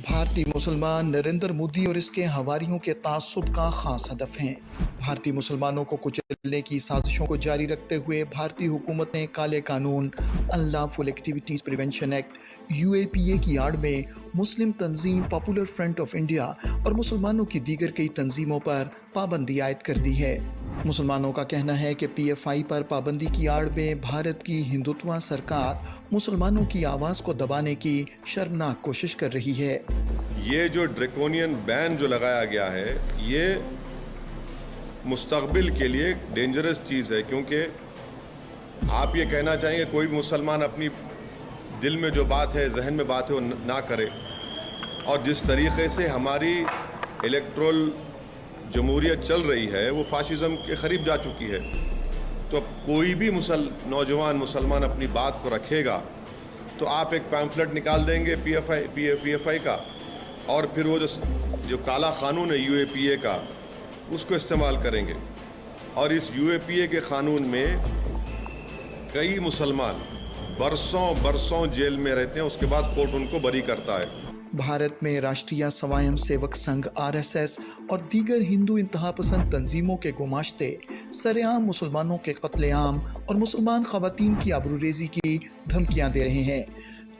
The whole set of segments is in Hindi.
भारतीय मुसलमान नरेंद्र मोदी और इसके हवारियों के तासुब का खास हदफ हैं। भारतीय मुसलमानों को कुचलने की साजिशों को जारी रखते हुए भारतीय हुकूमत ने काले कानून unlawful activities prevention act UAPA की आड़ में मुस्लिम तंजीम पॉपुलर फ्रंट ऑफ इंडिया और मुसलमानों की दीगर कई तंजीमों पर पाबंदी आयद कर दी है। मुसलमानों का कहना है कि PFI पर पाबंदी की आड़ में भारत की हिंदुत्व सरकार मुसलमानों की आवाज़ को दबाने की शर्मनाक कोशिश कर रही है। ये जो ड्रैकोनियन बैन जो लगाया गया है ये मुस्तकबिल के लिए डेंजरस चीज़ है, क्योंकि आप ये कहना चाहेंगे कोई मुसलमान अपनी दिल में जो बात है, जहन में बात है, वो ना करे। और जिस तरीक़े से हमारी इलेक्ट्रल जमहूरियत चल रही है वो फाशिज़म के करीब जा चुकी है। तो अब कोई भी नौजवान मुसलमान अपनी बात को रखेगा तो आप एक पैम्फलेट निकाल देंगे PFI का, और फिर वो जो काला कानून है UAPA का उसको इस्तेमाल करेंगे। और इस UAPA के क़ानून में कई मुसलमान बरसों जेल में रहते हैं, उसके बाद कोर्ट उनको बरी करता है। भारत में राष्ट्रीय स्वयं सेवक संघ RSS और दीगर हिंदू इंतहा पसंद तंजीमों के गुमाश्ते सरेआम मुसलमानों के कत्लेआम और मुसलमान ख़वातीन की आबरूरेज़ी की धमकियां दे रहे हैं,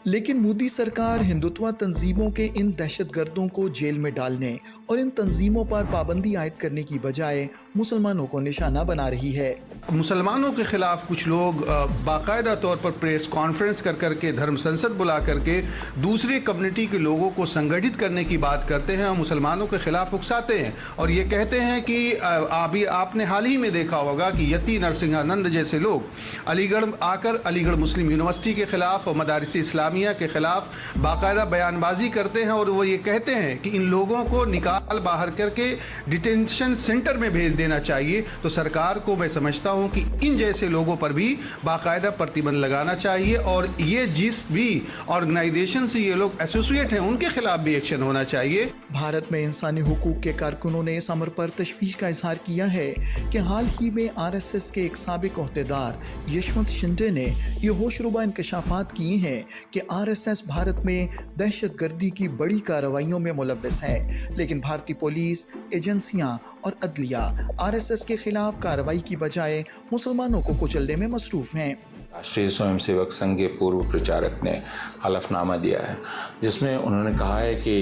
लेकिन मोदी सरकार हिंदुत्व तंजीमों के इन दहशतगर्दों को जेल में डालने और इन तंजीमों पर पाबंदी आयद करने की बजाय मुसलमानों को निशाना बना रही है। मुसलमानों के खिलाफ कुछ लोग बाकायदा तौर पर प्रेस कॉन्फ्रेंस कर करके धर्म संसद बुला करके दूसरे कम्युनिटी के लोगों को संगठित करने की बात करते हैं और मुसलमानों के खिलाफ उकसाते हैं और ये कहते हैं कि अभी आपने हाल ही में देखा होगा कि यति नरसिंहानंद जैसे लोग अलीगढ़ आकर अलीगढ़ मुस्लिम यूनिवर्सिटी के खिलाफ और मदारिस इस्लामिया के खिलाफ बाकायदा बयानबाजी करते हैं और वो ये कहते हैं कि इन लोगों को निकाल बाहर करके डिटेंशन सेंटर में भेज देना चाहिए। तो सरकार को मैं समझता हूं कि इन जैसे लोगों पर भी बाकायदा प्रतिबंध लगाना चाहिए और ये जिस भी ऑर्गेनाइजेशन से ये लोग एसोसिएट हैं उनके खिलाफ भी एक्शन होना चाहिए। भारत में इंसानी हुकूक के कारकुनों ने इस अमर पर तशवीश का इजहार किया है कि हाल ही में RSS के एक साबिक ओहदेदार यशवंत शिंदे ने ये होशरुबा इंकशाफात किए हैं कि RSS भारत में दहशतगर्दी की बड़ी कार्रवाइयों में मुलव्वस है, लेकिन भारतीय पुलिस एजेंसियां और अदलिया RSS के खिलाफ कार्रवाई की बजाय मुसलमानों को कुचलने में मसरूफ हैं। राष्ट्रीय स्वयंसेवक संघ के पूर्व प्रचारक ने हलफनामा दिया है जिसमें उन्होंने कहा है कि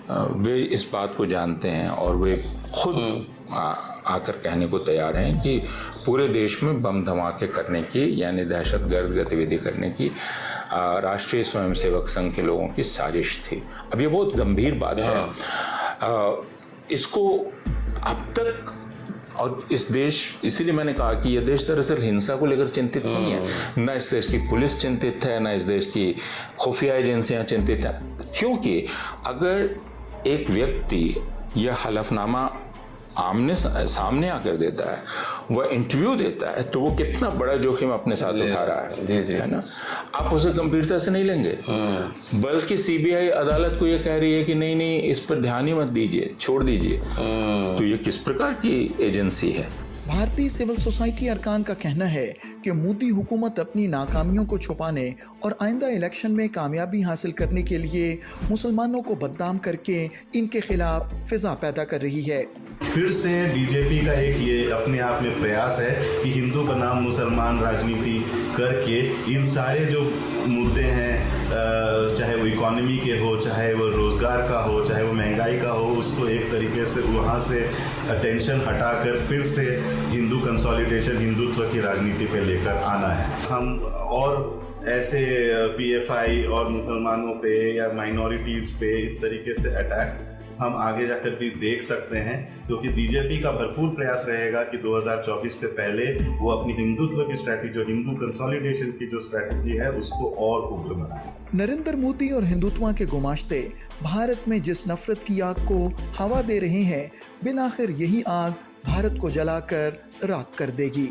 वे इस बात को जानते हैं और वे खुद आकर कहने को तैयार हैं कि पूरे देश में बम धमाके करने की यानी दहशतगर्द गतिविधि करने की राष्ट्रीय स्वयंसेवक संघ के लोगों की साजिश थी। अब ये बहुत गंभीर बात है। इसको अब तक और इस देश, इसीलिए मैंने कहा कि यह देश दरअसल हिंसा को लेकर चिंतित नहीं है। ना इस देश की पुलिस चिंतित है, ना इस देश की खुफिया एजेंसियां चिंतित हैं, क्योंकि अगर एक व्यक्ति यह हलफनामा आमने सामने आकर देता है, वह इंटरव्यू देता है, तो वो कितना बड़ा जोखिम अपने साथ उठा रहा है। जी है ना, आप उसे गंभीरता से नहीं लेंगे। बल्कि CBI अदालत को ये कह रही है कि नहीं इस पर ध्यान ही मत दीजिए, छोड़ दीजिए। तो ये किस प्रकार की एजेंसी है? भारतीय सिविल सोसाइटी अरकान का कहना है कि मोदी हुकूमत अपनी नाकामियों को छुपाने और आइंदा इलेक्शन में कामयाबी हासिल करने के लिए मुसलमानों को बदनाम करके इनके खिलाफ फिजा पैदा कर रही है। फिर से BJP का एक ये अपने आप में प्रयास है कि हिंदू बनाम मुसलमान राजनीति करके इन सारे जो मुद्दे हैं, चाहे वो इकोनॉमी के हो, चाहे वो रोज़गार का हो, चाहे वो महंगाई का हो, उसको एक तरीके से वहाँ से अटेंशन हटाकर फिर से हिंदू कंसोलिडेशन, हिंदुत्व की राजनीति पे लेकर आना है। हम और ऐसे PFI और मुसलमानों पे या माइनॉरिटीज़ पे इस तरीके से अटैक हम आगे जाकर भी देख सकते हैं, क्योंकि BJP का भरपूर प्रयास रहेगा कि 2024 से पहले वो अपनी हिंदुत्व की स्ट्रैटेजी, जो हिंदू कंसोलिडेशन की जो स्ट्रैटेजी है, उसको और उग्र बनाए। नरेंद्र मोदी और हिंदुत्व के गुमाश्ते भारत में जिस नफरत की आग को हवा दे रहे हैं, बिलाखिर यही आग भारत को जलाकर राख कर देगी।